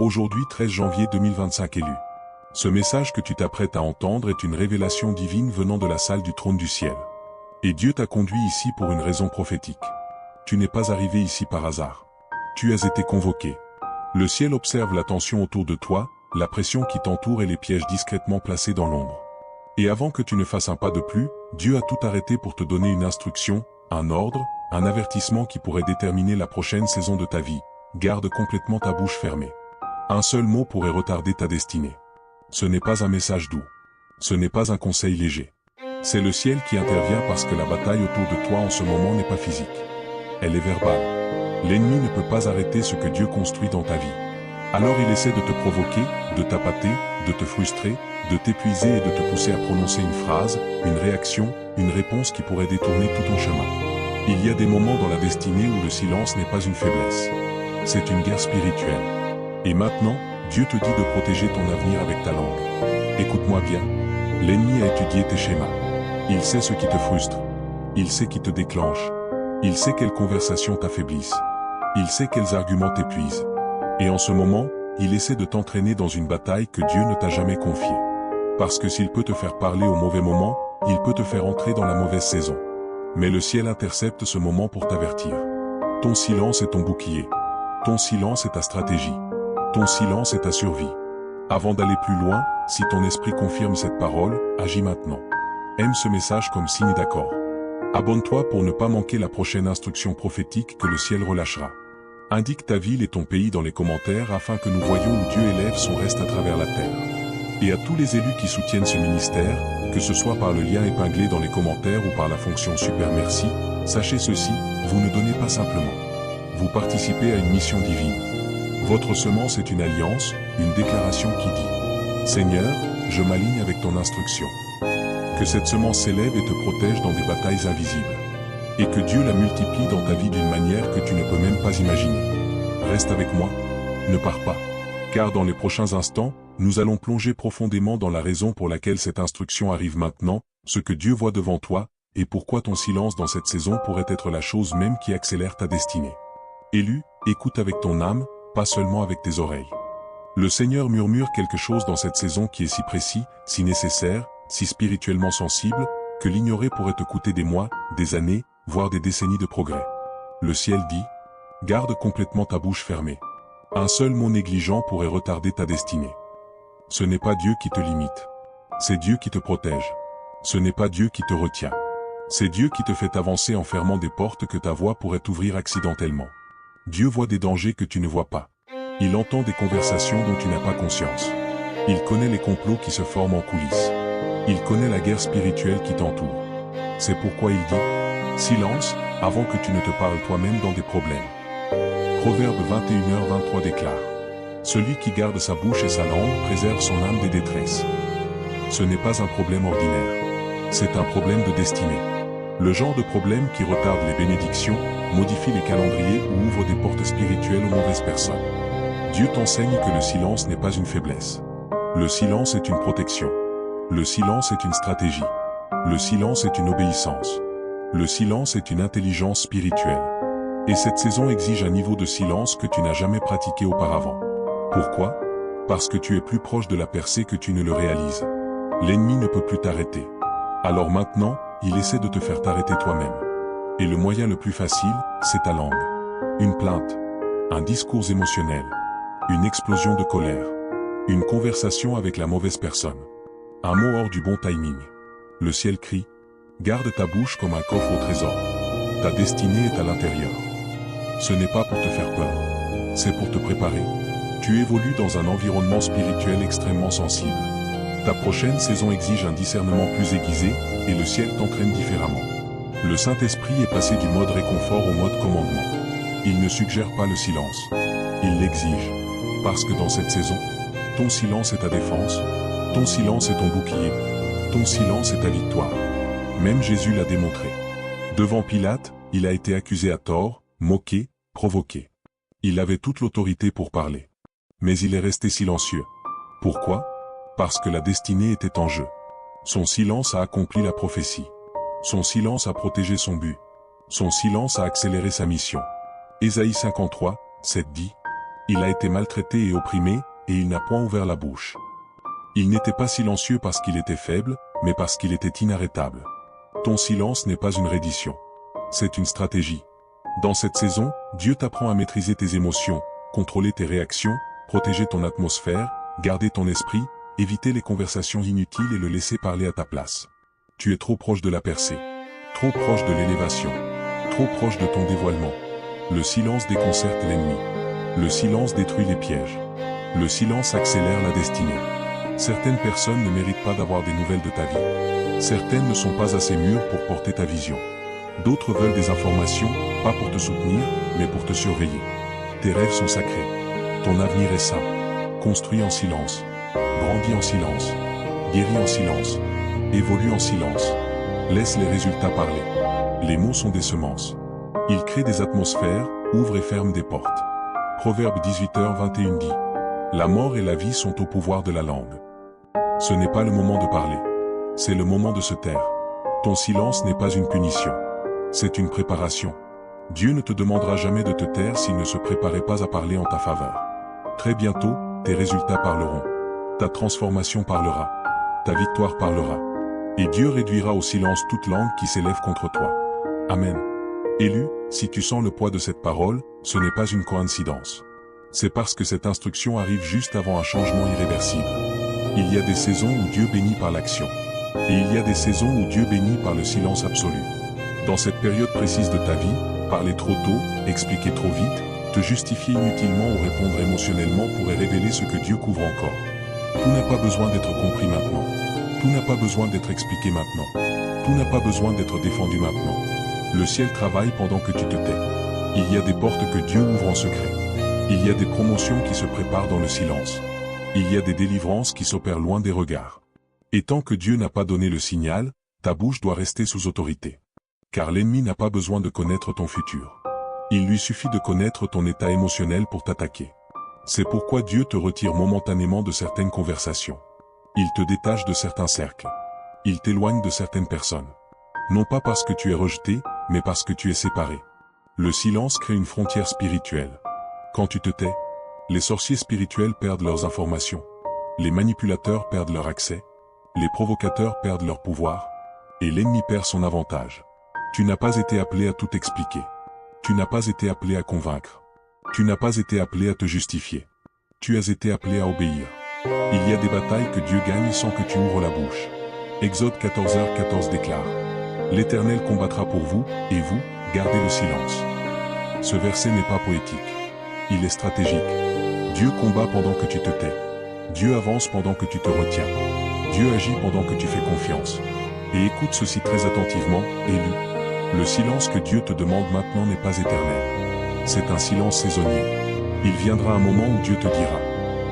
Aujourd'hui 13 janvier 2025 élu. Ce message que tu t'apprêtes à entendre est une révélation divine venant de la salle du trône du ciel. Et Dieu t'a conduit ici pour une raison prophétique. Tu n'es pas arrivé ici par hasard. Tu as été convoqué. Le ciel observe la tension autour de toi, la pression qui t'entoure et les pièges discrètement placés dans l'ombre. Et avant que tu ne fasses un pas de plus, Dieu a tout arrêté pour te donner une instruction, un ordre, un avertissement qui pourrait déterminer la prochaine saison de ta vie. Garde complètement ta bouche fermée. Un seul mot pourrait retarder ta destinée. Ce n'est pas un message doux. Ce n'est pas un conseil léger. C'est le ciel qui intervient parce que la bataille autour de toi en ce moment n'est pas physique. Elle est verbale. L'ennemi ne peut pas arrêter ce que Dieu construit dans ta vie. Alors il essaie de te provoquer, de t'appâter, de te frustrer, de t'épuiser et de te pousser à prononcer une phrase, une réaction, une réponse qui pourrait détourner tout ton chemin. Il y a des moments dans la destinée où le silence n'est pas une faiblesse. C'est une guerre spirituelle. Et maintenant, Dieu te dit de protéger ton avenir avec ta langue. Écoute-moi bien. L'ennemi a étudié tes schémas. Il sait ce qui te frustre. Il sait qui te déclenche. Il sait quelles conversations t'affaiblissent. Il sait quels arguments t'épuisent. Et en ce moment, il essaie de t'entraîner dans une bataille que Dieu ne t'a jamais confiée. Parce que s'il peut te faire parler au mauvais moment, il peut te faire entrer dans la mauvaise saison. Mais le ciel intercepte ce moment pour t'avertir. Ton silence est ton bouclier. Ton silence est ta stratégie. Ton silence est ta survie. Avant d'aller plus loin, si ton esprit confirme cette parole, agis maintenant. Aime ce message comme signe d'accord. Abonne-toi pour ne pas manquer la prochaine instruction prophétique que le ciel relâchera. Indique ta ville et ton pays dans les commentaires afin que nous voyions où Dieu élève son reste à travers la terre. Et à tous les élus qui soutiennent ce ministère, que ce soit par le lien épinglé dans les commentaires ou par la fonction Super Merci, sachez ceci, vous ne donnez pas simplement. Vous participez à une mission divine. Votre semence est une alliance, une déclaration qui dit « Seigneur, je m'aligne avec ton instruction. » Que cette semence s'élève et te protège dans des batailles invisibles. Et que Dieu la multiplie dans ta vie d'une manière que tu ne peux même pas imaginer. Reste avec moi, ne pars pas. Car dans les prochains instants, nous allons plonger profondément dans la raison pour laquelle cette instruction arrive maintenant, ce que Dieu voit devant toi, et pourquoi ton silence dans cette saison pourrait être la chose même qui accélère ta destinée. Élu, écoute avec ton âme, pas seulement avec tes oreilles. Le Seigneur murmure quelque chose dans cette saison qui est si précis, si nécessaire, si spirituellement sensible, que l'ignorer pourrait te coûter des mois, des années, voire des décennies de progrès. Le ciel dit, garde complètement ta bouche fermée. Un seul mot négligent pourrait retarder ta destinée. Ce n'est pas Dieu qui te limite. C'est Dieu qui te protège. Ce n'est pas Dieu qui te retient. C'est Dieu qui te fait avancer en fermant des portes que ta voix pourrait ouvrir accidentellement. Dieu voit des dangers que tu ne vois pas. Il entend des conversations dont tu n'as pas conscience. Il connaît les complots qui se forment en coulisses. Il connaît la guerre spirituelle qui t'entoure. C'est pourquoi il dit, silence, avant que tu ne te parles toi-même dans des problèmes. Proverbe 21h23 déclare, celui qui garde sa bouche et sa langue préserve son âme des détresses. Ce n'est pas un problème ordinaire. C'est un problème de destinée. Le genre de problème qui retarde les bénédictions, modifie les calendriers ou ouvre des portes spirituelles aux mauvaises personnes. Dieu t'enseigne que le silence n'est pas une faiblesse. Le silence est une protection. Le silence est une stratégie. Le silence est une obéissance. Le silence est une intelligence spirituelle. Et cette saison exige un niveau de silence que tu n'as jamais pratiqué auparavant. Pourquoi? Parce que tu es plus proche de la percée que tu ne le réalises. L'ennemi ne peut plus t'arrêter. Alors maintenant, il essaie de te faire t'arrêter toi-même. Et le moyen le plus facile, c'est ta langue. Une plainte, un discours émotionnel, une explosion de colère, une conversation avec la mauvaise personne, un mot hors du bon timing. Le ciel crie, garde ta bouche comme un coffre au trésor. Ta destinée est à l'intérieur. Ce n'est pas pour te faire peur, c'est pour te préparer. Tu évolues dans un environnement spirituel extrêmement sensible. Ta prochaine saison exige un discernement plus aiguisé, et le ciel t'entraîne différemment. Le Saint-Esprit est passé du mode réconfort au mode commandement. Il ne suggère pas le silence. Il l'exige. Parce que dans cette saison, ton silence est ta défense, ton silence est ton bouclier, ton silence est ta victoire. Même Jésus l'a démontré. Devant Pilate, il a été accusé à tort, moqué, provoqué. Il avait toute l'autorité pour parler. Mais il est resté silencieux. Pourquoi? Parce que la destinée était en jeu. Son silence a accompli la prophétie. Son silence a protégé son but. Son silence a accéléré sa mission. Ésaïe 53, 7 dit, « Il a été maltraité et opprimé, et il n'a point ouvert la bouche. Il n'était pas silencieux parce qu'il était faible, mais parce qu'il était inarrêtable. Ton silence n'est pas une reddition. C'est une stratégie. Dans cette saison, Dieu t'apprend à maîtriser tes émotions, contrôler tes réactions, protéger ton atmosphère, garder ton esprit, éviter les conversations inutiles et le laisser parler à ta place. Tu es trop proche de la percée. Trop proche de l'élévation. Trop proche de ton dévoilement. Le silence déconcerte l'ennemi. Le silence détruit les pièges. Le silence accélère la destinée. Certaines personnes ne méritent pas d'avoir des nouvelles de ta vie. Certaines ne sont pas assez mûres pour porter ta vision. D'autres veulent des informations, pas pour te soutenir, mais pour te surveiller. Tes rêves sont sacrés. Ton avenir est saint. Construis en silence. Grandis en silence. Guéris en silence. Évolue en silence. Laisse les résultats parler. Les mots sont des semences. Ils créent des atmosphères, ouvrent et ferment des portes. Proverbe 18h21 dit: La mort et la vie sont au pouvoir de la langue. Ce n'est pas le moment de parler. C'est le moment de se taire. Ton silence n'est pas une punition. C'est une préparation. Dieu ne te demandera jamais de te taire s'il ne se préparait pas à parler en ta faveur. Très bientôt, tes résultats parleront. Ta transformation parlera. Ta victoire parlera. Et Dieu réduira au silence toute langue qui s'élève contre toi. Amen. Élu, si tu sens le poids de cette parole, ce n'est pas une coïncidence. C'est parce que cette instruction arrive juste avant un changement irréversible. Il y a des saisons où Dieu bénit par l'action. Et il y a des saisons où Dieu bénit par le silence absolu. Dans cette période précise de ta vie, parler trop tôt, expliquer trop vite, te justifier inutilement ou répondre émotionnellement pourrait révéler ce que Dieu couvre encore. Tout n'a pas besoin d'être compris maintenant. Tout n'a pas besoin d'être expliqué maintenant. Tout n'a pas besoin d'être défendu maintenant. Le ciel travaille pendant que tu te tais. Il y a des portes que Dieu ouvre en secret. Il y a des promotions qui se préparent dans le silence. Il y a des délivrances qui s'opèrent loin des regards. Et tant que Dieu n'a pas donné le signal, ta bouche doit rester sous autorité. Car l'ennemi n'a pas besoin de connaître ton futur. Il lui suffit de connaître ton état émotionnel pour t'attaquer. C'est pourquoi Dieu te retire momentanément de certaines conversations. Il te détache de certains cercles. Il t'éloigne de certaines personnes. Non pas parce que tu es rejeté, mais parce que tu es séparé. Le silence crée une frontière spirituelle. Quand tu te tais, les sorciers spirituels perdent leurs informations. Les manipulateurs perdent leur accès. Les provocateurs perdent leur pouvoir. Et l'ennemi perd son avantage. Tu n'as pas été appelé à tout expliquer. Tu n'as pas été appelé à convaincre. Tu n'as pas été appelé à te justifier. Tu as été appelé à obéir. Il y a des batailles que Dieu gagne sans que tu ouvres la bouche. Exode 14h14 déclare: L'Éternel combattra pour vous, et vous, gardez le silence. Ce verset n'est pas poétique. Il est stratégique. Dieu combat pendant que tu te tais. Dieu avance pendant que tu te retiens. Dieu agit pendant que tu fais confiance. Et écoute ceci très attentivement, élu. Le silence que Dieu te demande maintenant n'est pas éternel. C'est un silence saisonnier. Il viendra un moment où Dieu te dira: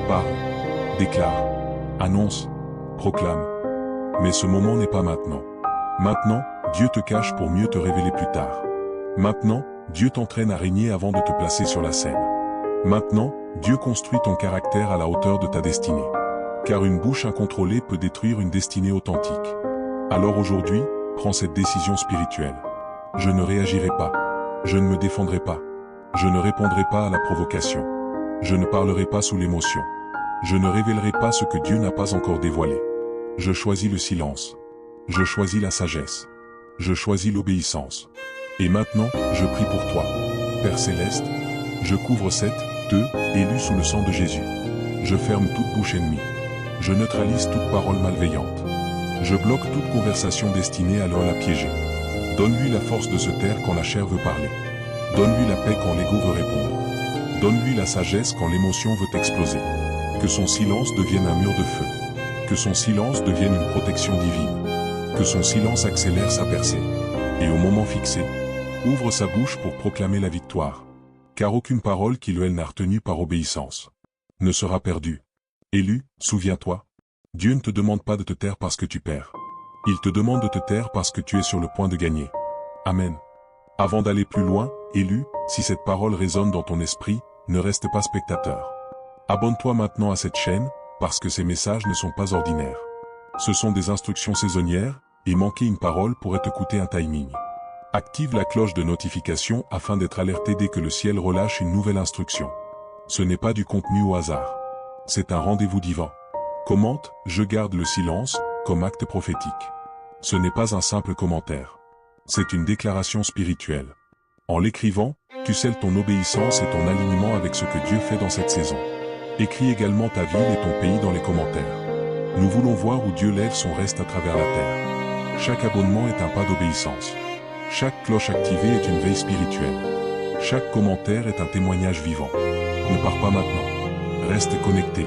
parle, déclare, annonce, proclame. Mais ce moment n'est pas maintenant. Maintenant, Dieu te cache pour mieux te révéler plus tard. Maintenant, Dieu t'entraîne à régner avant de te placer sur la scène. Maintenant, Dieu construit ton caractère à la hauteur de ta destinée. Car une bouche incontrôlée peut détruire une destinée authentique. Alors aujourd'hui, prends cette décision spirituelle. Je ne réagirai pas. Je ne me défendrai pas. Je ne répondrai pas à la provocation. Je ne parlerai pas sous l'émotion. Je ne révélerai pas ce que Dieu n'a pas encore dévoilé. Je choisis le silence. Je choisis la sagesse. Je choisis l'obéissance. Et maintenant, je prie pour toi. Père Céleste, je couvre élus sous le sang de Jésus. Je ferme toute bouche ennemie. Je neutralise toute parole malveillante. Je bloque toute conversation destinée à la piéger. Donne-lui la force de se taire quand la chair veut parler. Donne-lui la paix quand l'ego veut répondre. Donne-lui la sagesse quand l'émotion veut exploser. Que son silence devienne un mur de feu. Que son silence devienne une protection divine. Que son silence accélère sa percée. Et au moment fixé, ouvre sa bouche pour proclamer la victoire. Car aucune parole qu'il ou elle n'a retenue par obéissance ne sera perdue. Élu, souviens-toi, Dieu ne te demande pas de te taire parce que tu perds. Il te demande de te taire parce que tu es sur le point de gagner. Amen. Avant d'aller plus loin, élu, si cette parole résonne dans ton esprit, ne reste pas spectateur. Abonne-toi maintenant à cette chaîne, parce que ces messages ne sont pas ordinaires. Ce sont des instructions saisonnières, et manquer une parole pourrait te coûter un timing. Active la cloche de notification afin d'être alerté dès que le ciel relâche une nouvelle instruction. Ce n'est pas du contenu au hasard. C'est un rendez-vous divin. Commente, je garde le silence, comme acte prophétique. Ce n'est pas un simple commentaire. C'est une déclaration spirituelle. En l'écrivant, tu scelles ton obéissance et ton alignement avec ce que Dieu fait dans cette saison. Écris également ta ville et ton pays dans les commentaires. Nous voulons voir où Dieu lève son reste à travers la terre. Chaque abonnement est un pas d'obéissance. Chaque cloche activée est une veille spirituelle. Chaque commentaire est un témoignage vivant. Ne pars pas maintenant. Reste connecté.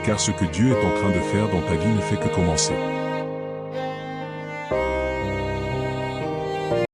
Car ce que Dieu est en train de faire dans ta vie ne fait que commencer.